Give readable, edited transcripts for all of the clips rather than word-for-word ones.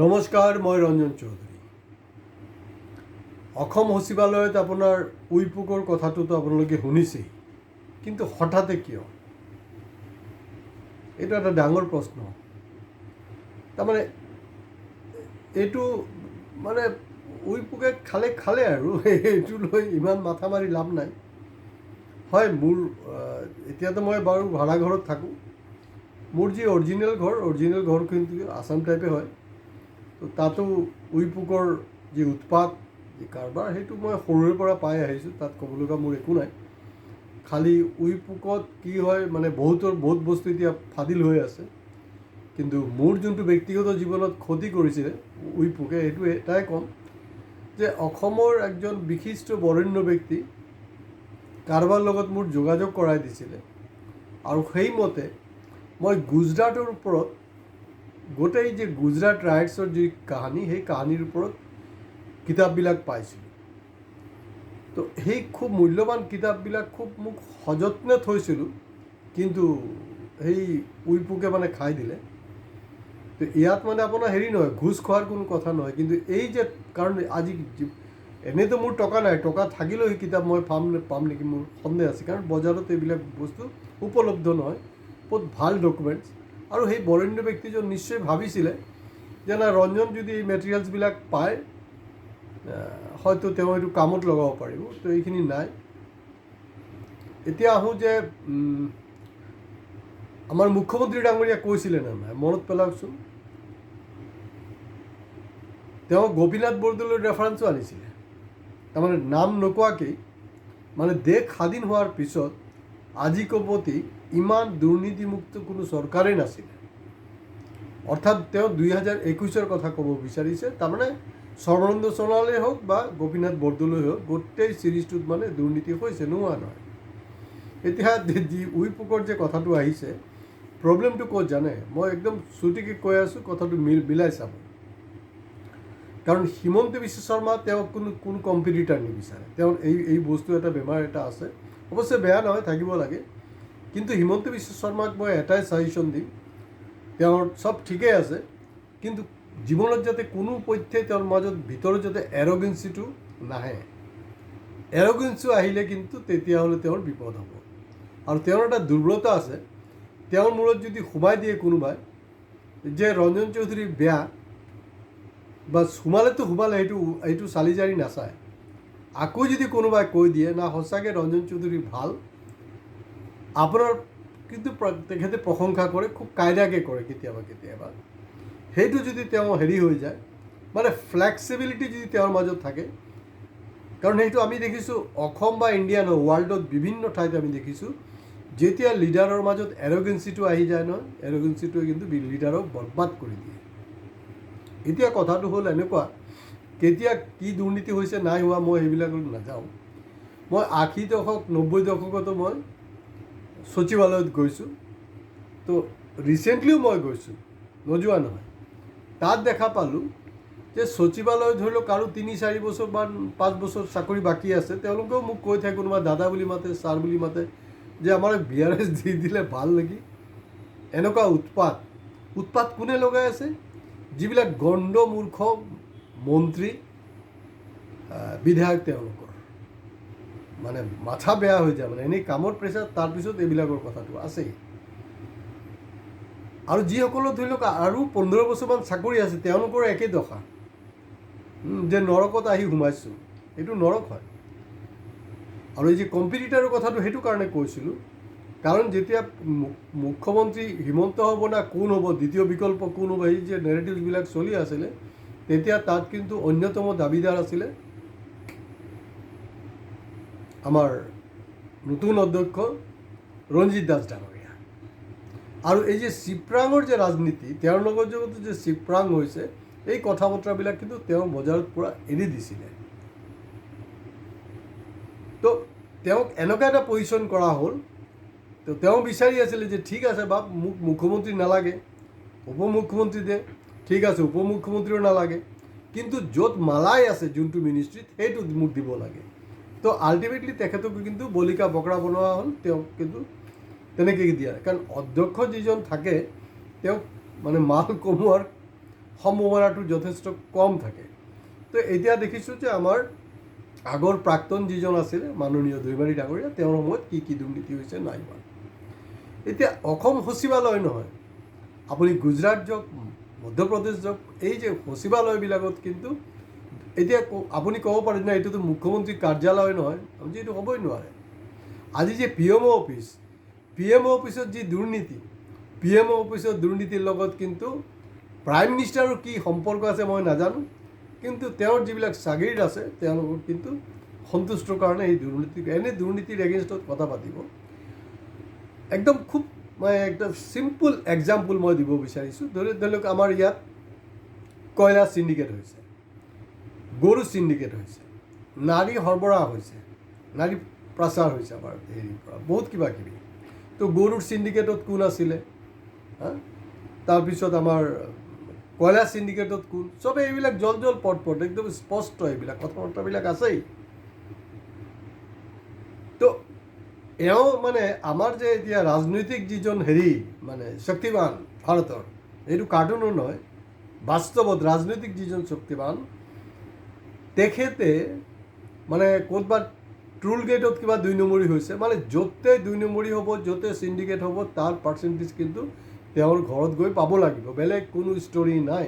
নমস্কাৰ, মই ৰঞ্জন চৌধুৰী। অসম সচিবালয়ত আপোনাৰ উইপুকৰ কথাটোতো আপোনালোকে শুনিছেই, কিন্তু হঠাতে কিয়? এইটো এটা ডাঙৰ প্ৰশ্ন। তাৰমানে এইটো মানে উইপুকে খালে আৰু এইটো লৈ ইমান মাথা মাৰি লাভ নাই। হয়, মোৰ এতিয়াতো মই বাৰু ভাড়া ঘৰত থাকোঁ। মোৰ যি অৰিজিনেল ঘৰ কিন্তু আছাম টাইপে হয়। তো তাতো উইপুকৰ যি উৎপাত, যি কাৰবাৰ, সেইটো মই সৰুৰে পৰা পাই আহিছোঁ। তাত ক'বলগা মোৰ একো নাই। খালি উইপুকত কি হয়, মানে বহুত বস্তু এতিয়া ফাদিল হৈ আছে। কিন্তু মোৰ যোনটো ব্যক্তিগত জীৱনত ক্ষতি কৰিছিলে উইপুকে, সেইটো এটাই ক'ম যে অসমৰ একজন বিশিষ্ট বৰেণ্য ব্যক্তি কাৰোবাৰ লগত মোৰ যোগাযোগ কৰাই দিছিলে, আৰু সেইমতে মই গুজৰাটৰ ওপৰত গোটেই যে গুজৰাট ৰাইটছৰ যি কাহানী, সেই কাহানীৰ ওপৰত কিতাপবিলাক পাইছিলোঁ। তো সেই খুব মূল্যৱান কিতাপবিলাক খুব মোক সযত্নে থৈছিলোঁ, কিন্তু সেই উইপুকে মানে খাই দিলে। তো ইয়াত মানে আপোনাৰ হেৰি নহয়, ঘোচ খোৱাৰ কোনো কথা নহয়, কিন্তু এই যে কাৰণ আজি এনেইতো মোৰ টকা নাই, টকা থাকিলেও সেই কিতাপ মই পাম নেকি মোৰ সন্দেহ আছে, কাৰণ বজাৰত এইবিলাক বস্তু উপলব্ধ নহয়। বহুত ভাল ডকুমেণ্টছ, আৰু সেই বৰেণ্য ব্যক্তিজন নিশ্চয় ভাবিছিলে যে না, ৰঞ্জন যদি এই মেটেৰিয়েলছবিলাক পায়, হয়তো তেওঁ এইটো কামত লগাব পাৰিব। তো এইখিনি নাই। এতিয়া আহোঁ যে আমাৰ মুখ্যমন্ত্ৰী ডাঙৰীয়া কৈছিলে নে নাই, মনত পেলাওকচোন। তেওঁ গোপীনাথ বৰদলৈৰ ৰেফাৰেঞ্চো আনিছিলে। তাৰমানে নাম নোকোৱাকেই, মানে দেশ স্বাধীন হোৱাৰ পিছত আজিকোপতি ইমান দুৰ্নীতিমুক্ত কোনো চৰকাৰেই নাছিলে। অৰ্থাৎ তেওঁ 2021-ৰ কথা ক'ব বিচাৰিছে। তাৰমানে সৰ্বানন্দ সোণোৱালেই হওক বা গোপীনাথ বৰদলৈ হওক, গোটেই চিৰিজটোত মানে দুৰ্নীতি হৈছে, নোহোৱা নহয়। এতিয়া যি উইপুকৰ যে কথাটো আহিছে, প্ৰব্লেমটো ক'ত জানে? মই একদম চুটিকৈ কৈ আছোঁ, কথাটো মিলাই চাব। কাৰণ হিমন্ত বিশ্ব শৰ্মা তেওঁক কোনো কম্পিটিটাৰ নিবিচাৰে। তেওঁৰ এই বস্তু এটা বেমাৰ এটা আছে, অৱশ্যে বেয়া নহয়, থাকিব লাগে। কিন্তু হিমন্ত বিশ্ব শৰ্মাক মই এটাই ছাজেশ্যন দিম, তেওঁৰ চব ঠিকেই আছে, কিন্তু জীৱনত যাতে কোনো পথ্যে তেওঁৰ মাজত ভিতৰত যাতে এৰগেঞ্চিটো নাহে। এৰগেঞ্চি আহিলে কিন্তু তেতিয়াহ'লে তেওঁৰ বিপদ হ'ব। আৰু তেওঁৰ এটা দুৰ্বলতা আছে, তেওঁৰ মূৰত যদি সোমাই দিয়ে কোনোবাই যে ৰঞ্জন চৌধুৰী বেয়া, বা সোমালে সেইটো চালি জাৰি নাচায়। আকৌ যদি কোনোবাই কৈ দিয়ে না সঁচাকৈ ৰঞ্জন চৌধুৰী ভাল, আপোনাৰ কিন্তু তেখেতে প্ৰশংসা কৰে, খুব কায়দাকৈ কৰে কেতিয়াবা। সেইটো যদি তেওঁ হেৰি হৈ যায়, মানে ফ্লেক্সিবিলিটি যদি তেওঁৰ মাজত থাকে, কাৰণ সেইটো আমি দেখিছোঁ অসম বা ইণ্ডিয়া নহয়, ৱৰ্ল্ডত বিভিন্ন ঠাইত আমি দেখিছোঁ, যেতিয়া লিডাৰৰ মাজত এৰগেঞ্চিটো আহি যায় নহয়, এৰগেঞ্চিটোৱে কিন্তু লিডাৰক বৰবাদ কৰি দিয়ে। এতিয়া কথাটো হ'ল এনেকুৱা, কেতিয়া কি দুৰ্নীতি হৈছে নাই হোৱা মই সেইবিলাকত নাযাওঁ। মই 80 দশক 90 দশকতো মই সচিবালয়ত গৈছোঁ। তো ৰিচেণ্টলিও মই গৈছোঁ, নোযোৱা নহয়। তাত দেখা পালোঁ যে সচিবালয় ধৰি লওক আৰু 3-4 বছৰ বা 5 বছৰ চাকৰি বাকী আছে, তেওঁলোকেও মোক কৈ থাকে, কোনোবা দাদা বুলি মাতে, ছাৰ বুলি মাতে, যে আমাৰ VRS দি দিলে ভাল নেকি। এনেকুৱা উৎপাত কোনে লগাই আছে? যিবিলাক গণ্ড মূৰ্খ মন্ত্ৰী বিধায়ক, তেওঁলোকৰ মানে মাথা বেয়া হৈ যায়, মানে এনেই কামৰ প্ৰেছাৰ, তাৰপিছত এইবিলাকৰ কথাটো আছেই। আৰু যিসকলৰ ধৰি লওক আৰু 15 বছৰমান চাকৰি আছে, তেওঁলোকৰ একেই দশা, যে নৰকত আহি সোমাইছোঁ। এইটো নৰক হয়। আৰু এই যে কম্পিটিটাৰৰ কথাটো সেইটো কাৰণে কৈছিলোঁ, কাৰণ যেতিয়া মুখ্যমন্ত্ৰী হিমন্ত হ'ব না কোন হ'ব, দ্বিতীয় বিকল্প কোন হ'ব, এই যে নেৰেটিভছবিলাক চলি আছিলে, তেতিয়া তাত কিন্তু অন্যতম দাবীদাৰ আছিলে আমাৰ নতুন অধ্যক্ষ ৰঞ্জিত দাস ডাঙৰীয়া। আৰু এই যে চিপৰাঙৰ যে ৰাজনীতি, তেওঁৰ লগত যে চিপৰাং হৈছে, এই কথা বতৰাবিলাক কিন্তু তেওঁ বজাৰত পূৰা এৰি দিছিলে। তো তেওঁক এনেকুৱা এটা পজিশ্যন কৰা হ'ল, তো তেওঁ বিচাৰি আছিলে যে ঠিক আছে বাপ, মোক মুখ্যমন্ত্ৰী নালাগে, উপ মুখ্যমন্ত্ৰী দে, ঠিক আছে, উপ মুখ্যমন্ত্ৰীও নালাগে, কিন্তু য'ত মালাই আছে যোনটো মিনিষ্ট্ৰীত, সেইটো মোক দিব লাগে। তো আল্টিমেটলি তেখেতক কিন্তু বলিকা বকৰা বনোৱা হ'ল, তেওঁক কিন্তু তেনেকৈ দিয়া। কাৰণ অধ্যক্ষ যিজন থাকে, তেওঁক মানে মাল কমোৱাৰ সম্ভাৱনাটো যথেষ্ট কম থাকে। তো এতিয়া দেখিছোঁ যে আমাৰ আগৰ প্ৰাক্তন যিজন আছিলে মাননীয় দৈমাৰী ডাঙৰীয়া, তেওঁৰ সময়ত কি কি দুৰ্নীতি হৈছে নাই হোৱা। এতিয়া অসম সচিবালয় নহয়, আপুনি গুজৰাট যাওক, মধ্যপ্ৰদেশ যাওক, এই যে সচিবালয়বিলাকত কিন্তু এতিয়া আপুনি ক'ব পাৰে না এইটোতো মুখ্যমন্ত্ৰীৰ কাৰ্যালয় নহয়, আপুনি এইটো হ'বই নোৱাৰে। আজি যে PMO অফিচ, PMO অফিচত যি দুৰ্নীতি, PMO অফিচৰ দুৰ্নীতিৰ লগত কিন্তু প্ৰাইম মিনিষ্টাৰৰ কি সম্পৰ্ক আছে মই নাজানো, কিন্তু তেওঁৰ যিবিলাক চাগিৰ আছে তেওঁলোকক কিন্তু সন্তুষ্টৰ কাৰণে এই দুৰ্নীতি, এনে দুৰ্নীতিৰ এগেইনষ্টত কথা পাতিব। একদম খুব মই একদম চিম্পল এক্সাম্পল মই দিব বিচাৰিছোঁ। ধৰি লওক আমাৰ ইয়াত কয়লা চিণ্ডিকেট হৈছে, গৰু চিণ্ডিকেট হৈছে, নাৰী সৰবৰাহ হৈছে, নাৰী প্ৰচাৰ হৈছে আমাৰ হেৰিৰ পৰা, বহুত কিবা কিবি। তো গৰুৰ চিণ্ডিকেটত কোন আছিলে, তাৰপিছত আমাৰ কয়লা চিণ্ডিকেটত কোন, চবে এইবিলাক জল পট একদম স্পষ্ট, এইবিলাক কথা বাৰ্তাবিলাক আছেই। তো এওঁ মানে আমাৰ যে এতিয়া ৰাজনৈতিক যিজন হেৰি মানে শক্তিবান ভাৰতৰ, এইটো কাৰ্টুনো নহয়, বাস্তৱত ৰাজনৈতিক যিজন শক্তিবান, তেখেতে মানে ক'ৰবাত ট্ৰোল গেটত কিবা 2 নম্বৰী হৈছে, মানে য'তে 2 নম্বৰী হ'ব, য'তে চিণ্ডিকেট হ'ব, তাৰ পাৰ্চেণ্টেজ কিন্তু তেওঁৰ ঘৰত গৈ পাব লাগিব, বেলেগ কোনো ষ্টৰি নাই।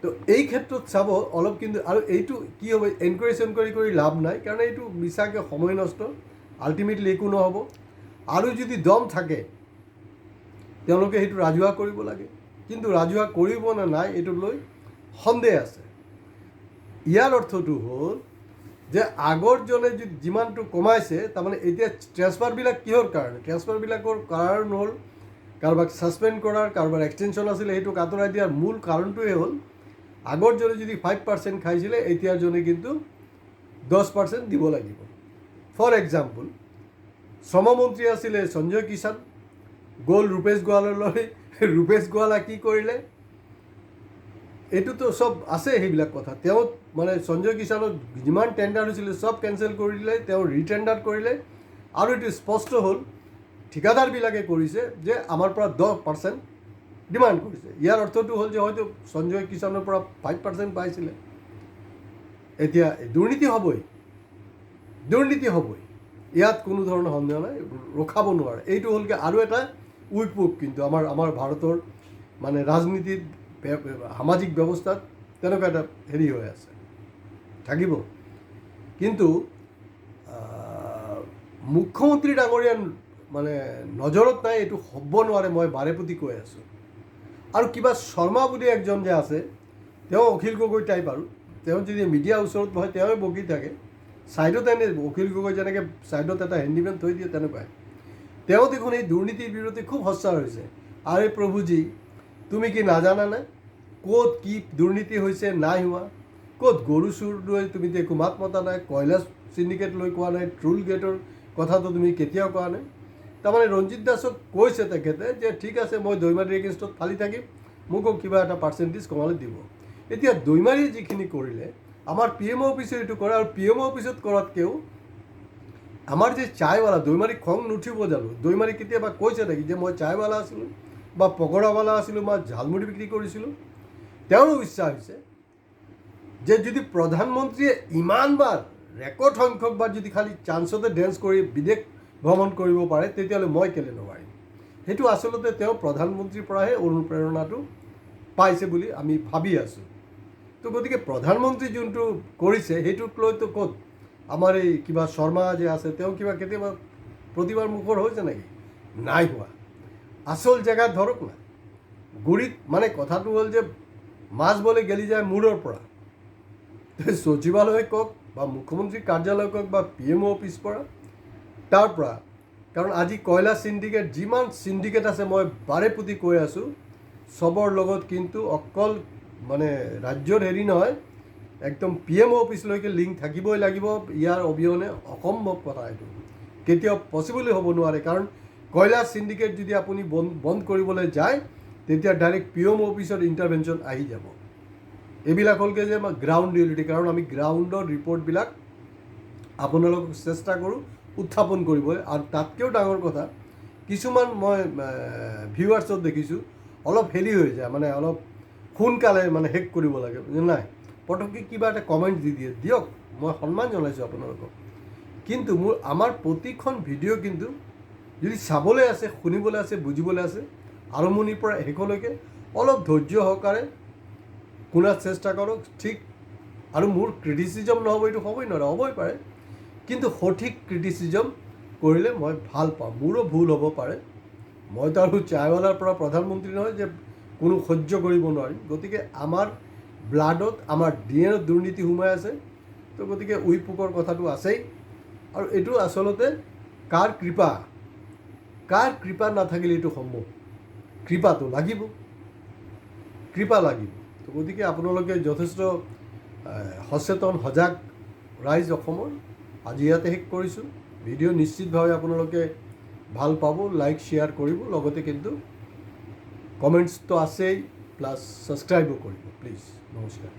তো এই ক্ষেত্ৰত চাব অলপ কিন্তু, আৰু এইটো কি হ'ব, এনকুৱাৰী কৰি লাভ নাই, কাৰণ এইটো মিছাকৈ সময় নষ্ট, আল্টিমেটলি একো নহ'ব। আৰু যদি দম থাকে তেওঁলোকে সেইটো ৰাজহুৱা কৰিব লাগে, কিন্তু ৰাজহুৱা কৰিব নে নাই এইটো লৈ সন্দেহ আছে। ইয়াৰ অৰ্থটো হ'ল যে আগৰজনে যিমানটো কমাইছে, তাৰমানে এতিয়া ট্ৰেন্সফাৰবিলাক কিহৰ কাৰণে, ট্ৰেন্সফাৰবিলাকৰ কাৰণ হ'ল কাৰোবাক ছাছপেণ্ড কৰাৰ, কাৰোবাৰ এক্সটেনশ্যন আছিলে সেইটোক আঁতৰাই দিয়াৰ মূল কাৰণটোৱে হ'ল আগৰজনে যদি 5% খাইছিলে, এতিয়াৰজনে কিন্তু 10% দিব লাগিব। ফৰ এক্সাম্পল, শ্ৰমমন্ত্ৰী আছিলে সঞ্জয় কিষাণ, গ'ল ৰূপেশ গোৱালালৈ। ৰূপেশ গোৱালা কি কৰিলে, এইটোতো চব আছে সেইবিলাক কথা। তেওঁ মানে সঞ্জয় কিষাণত যিমান টেণ্ডাৰ হৈছিলে চব কেঞ্চেল কৰি দিলে, তেওঁ ৰিটেণ্ডাৰ কৰিলে, আৰু এইটো স্পষ্ট হ'ল ঠিকাদাৰবিলাকে কৰিছে যে আমাৰ পৰা 10% ডিমাণ্ড কৰিছে। ইয়াৰ অৰ্থটো হ'ল যে হয়তো সঞ্জয় কিষাণৰ পৰা 5% পাইছিলে। এতিয়া দুৰ্নীতি হ'বই, ইয়াত কোনো ধৰণৰ সন্দেহ নাই, ৰখাব নোৱাৰে। এইটো হ'লগৈ আৰু এটা উইক পুক কিন্তু আমাৰ ভাৰতৰ মানে ৰাজনীতিত, সামাজিক ব্যৱস্থাত তেনেকুৱা এটা হেৰি হৈ আছে, থাকিব। কিন্তু মুখ্যমন্ত্ৰী ডাঙৰীয়া মানে নজৰত নাই, এইটো হ'ব নোৱাৰে, মই বাৰে প্ৰতি কৈ আছোঁ। আৰু কিবা শৰ্মা বুলি একজন যে আছে, তেওঁ অখিল গগৈ টাইপ, আৰু তেওঁ যদি মিডিয়াৰ ওচৰত বহে তেওঁৱে বকি থাকে, ছাইডত এনে অখিল গগৈ যেনেকৈ ছাইডত এটা হেণ্ডিমেন থৈ দিয়ে তেনেকুৱাই। তেওঁ দেখোন এই দুৰ্নীতিৰ বিৰুদ্ধে খুব সচ্চাৰ হৈছে। আৰে প্ৰভুজী, তুমি কি নাজানানে ক'ত কি দুৰ্নীতি হৈছে নাই হোৱা, ক'ত গৰু চুৰ লৈ তুমি একো মাত মতা নাই, কয়লা চিণ্ডিকেট লৈ কোৱা নাই, ট্ৰোল গেটৰ কথাটো তুমি কেতিয়াও কোৱা নাই। তাৰমানে ৰঞ্জিত দাসক কৈছে তেখেতে যে ঠিক আছে, মই দৈমাৰীৰ এগেইনষ্টত ফালি থাকিম, মোকো কিবা এটা পাৰ্চেণ্টেজ কমালে দিব। এতিয়া দৈমাৰীয়ে যিখিনি কৰিলে, আমাৰ PMO অফিচে এইটো কৰে, আৰু PMO অফিচত কৰাতকৈও আমাৰ যে চায়ৱালা, দৈমাৰী খং নুঠিব জানো? দৈমাৰী কেতিয়াবা কৈছে নেকি যে মই চায়ৱালা আছিলোঁ বা পকৰাৱালা আছিলোঁ বা ঝালমুড়ি বিক্ৰী কৰিছিলোঁ? তেওঁৰো ইচ্ছা হৈছে যে যদি প্ৰধানমন্ত্ৰীয়ে ইমানবাৰ ৰেকৰ্ড সংখ্যকবাৰ যদি খালি চান্সতে ডেন্স কৰি বিদেশ ভ্ৰমণ কৰিব পাৰে, তেতিয়াহ'লে মই কেলৈ নোৱাৰিম? সেইটো আচলতে তেওঁ প্ৰধানমন্ত্ৰীৰ পৰাহে অনুপ্ৰেৰণাটো পাইছে বুলি আমি ভাবি আছোঁ। তো গতিকে প্ৰধানমন্ত্ৰী যোনটো কৰিছে সেইটোক লৈতো ক'ত আমাৰ এই কিবা শৰ্মা যে আছে, তেওঁ কিবা কেতিয়াবা প্ৰতিবাৰ মুখৰ হৈছে নেকি? নাই হোৱা। আচল জেগাত ধৰক না, গুৰিত মানে কথাটো হ'ল যে মাছ বলে গেলি যায় মূৰৰ পৰা, সচিবালয় কওক বা মুখ্যমন্ত্ৰীৰ কাৰ্যালয় কওক বা PMO অফিচ পৰা, তাৰ পৰা। কাৰণ আজি কয়লা চিণ্ডিকেট, যিমান চিণ্ডিকেট আছে, মই বাৰে প্ৰতি কৈ আছোঁ, চবৰ লগত কিন্তু অকল মানে ৰাজ্যৰ হেৰি নহয়, একদম PMO অফিচলৈকে লিংক থাকিবই লাগিব। ইয়াৰ অবিহনে অসম্ভৱ কথা, এইটো কেতিয়াও পচিবলে হ'ব নোৱাৰে। কাৰণ কয়লা চিণ্ডিকেট যদি আপুনি বন্ধ কৰিবলৈ যায়, তেতিয়া ডাইৰেক্ট PMO অফিচৰ ইণ্টাৰভেনশ্যন আহি যাব। এইবিলাক হ'লগৈ যে আমাৰ গ্ৰাউণ্ড ৰিয়েলিটি, কাৰণ আমি গ্ৰাউণ্ডৰ ৰিপৰ্টবিলাক আপোনালোকক চেষ্টা কৰোঁ উত্থাপন কৰিবলৈ। আৰু তাতকৈও ডাঙৰ কথা, কিছুমান মই ভিউৱাৰ্ছত দেখিছোঁ অলপ হেৰি হৈ যায়, মানে অলপ সোনকালে মানে শেষ কৰিব লাগে নাই পটককৈ কিবা এটা কমেণ্ট দি দিয়ে দিয়ক, মই সন্মান জনাইছোঁ আপোনালোকক। কিন্তু আমাৰ প্ৰতিখন ভিডিঅ' কিন্তু যদি চাবলৈ আছে, শুনিবলৈ আছে, বুজিবলৈ আছে, আৰম্ভণিৰ পৰা শেষলৈকে অলপ ধৈৰ্য সহকাৰে শুনাৰ চেষ্টা কৰক। ঠিক আৰু মোৰ ক্ৰিটিচিজম নহ'ব, এইটো হ'বই নোৱাৰে, হ'বই পাৰে, কিন্তু সঠিক ক্ৰিটিচিজম কৰিলে মই ভাল পাওঁ। মোৰো ভুল হ'ব পাৰে, মইতো আৰু চায়ৱালাৰ পৰা প্ৰধানমন্ত্ৰী নহয় যে কোনো সহ্য কৰিব নোৱাৰিম। গতিকে আমাৰ ব্লাডত, আমাৰ ডিএনত দুৰ্নীতি সোমাই আছে। তো গতিকে উইপোকৰ কথাটো আছেই। আৰু এইটো আচলতে কাৰ কৃপা নাথাকিলে এইটো সম্ভৱ? কৃপাটো লাগিব, কৃপা লাগিব। তো গতিকে আপোনালোকে যথেষ্ট সচেতন, সজাগ ৰাইজ অসমৰ। আজি ইয়াতে শেষ কৰিছোঁ। ভিডিঅ' নিশ্চিতভাৱে আপোনালোকে ভাল পাব, লাইক শ্বেয়াৰ কৰিব, লগতে কিন্তু কমেণ্টছটো আছেই, প্লাছ ছাবস্ক্ৰাইবো কৰিব প্লিজ। নমস্কাৰ।